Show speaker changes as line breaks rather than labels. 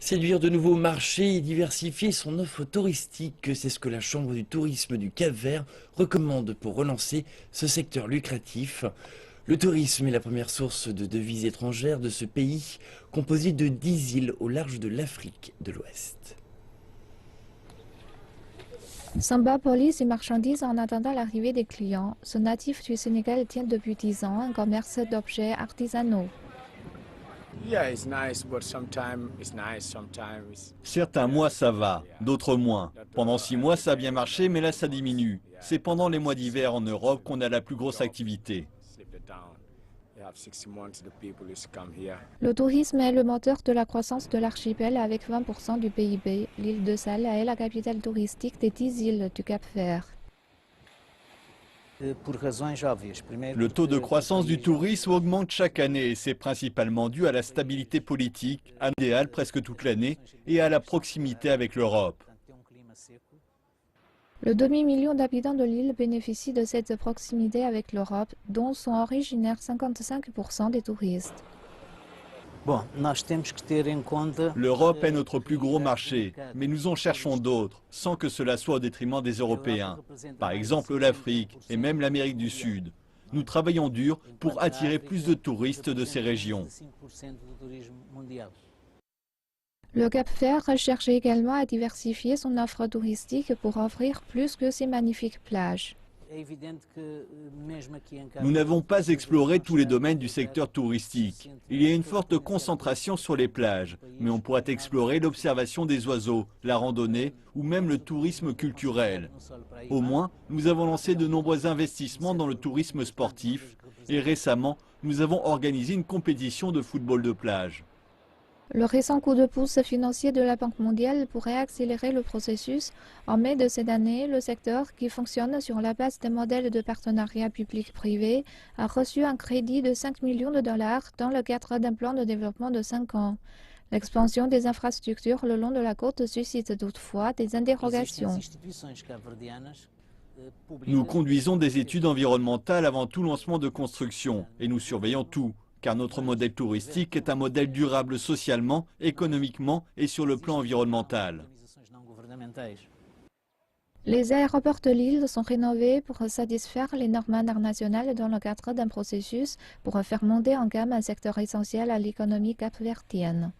Séduire de nouveaux marchés et diversifier son offre touristique, c'est ce que la Chambre du tourisme du Cap-Vert recommande pour relancer ce secteur lucratif. Le tourisme est la première source de devises étrangères de ce pays, composé de 10 îles au large de l'Afrique de l'Ouest.
Samba police et marchandises en attendant l'arrivée des clients. Ce natif du Sénégal tient depuis 10 ans un commerce d'objets artisanaux.
Certains mois ça va, d'autres moins. Pendant 6 mois ça a bien marché, mais là ça diminue. C'est pendant les mois d'hiver en Europe qu'on a la plus grosse activité.
Le tourisme est le moteur de la croissance de l'archipel avec 20% du PIB. L'île de Sal est la capitale touristique des 10 îles du Cap-Vert.
Le taux de croissance du tourisme augmente chaque année et c'est principalement dû à la stabilité politique, idéale presque toute l'année, et à la proximité avec l'Europe.
Le demi-million d'habitants de l'île bénéficient de cette proximité avec l'Europe, dont sont originaires 55% des touristes.
L'Europe est notre plus gros marché, mais nous en cherchons d'autres, sans que cela soit au détriment des Européens. Par exemple l'Afrique et même l'Amérique du Sud. Nous travaillons dur pour attirer plus de touristes de ces régions.
Le Cap-Vert cherche également à diversifier son offre touristique pour offrir plus que ses magnifiques plages.
Nous n'avons pas exploré tous les domaines du secteur touristique. Il y a une forte concentration sur les plages, mais on pourrait explorer l'observation des oiseaux, la randonnée ou même le tourisme culturel. Au moins, nous avons lancé de nombreux investissements dans le tourisme sportif et récemment, nous avons organisé une compétition de football de plage.
Le récent coup de pouce financier de la Banque mondiale pourrait accélérer le processus. En mai de cette année, le secteur, qui fonctionne sur la base des modèles de partenariat public-privé, a reçu un crédit de 5 millions de dollars dans le cadre d'un plan de développement de 5 ans. L'expansion des infrastructures le long de la côte suscite toutefois des interrogations.
Nous conduisons des études environnementales avant tout lancement de construction et nous surveillons tout. Car notre modèle touristique est un modèle durable socialement, économiquement et sur le plan environnemental.
Les aéroports de l'île sont rénovés pour satisfaire les normes internationales dans le cadre d'un processus pour faire monter en gamme un secteur essentiel à l'économie capverdienne.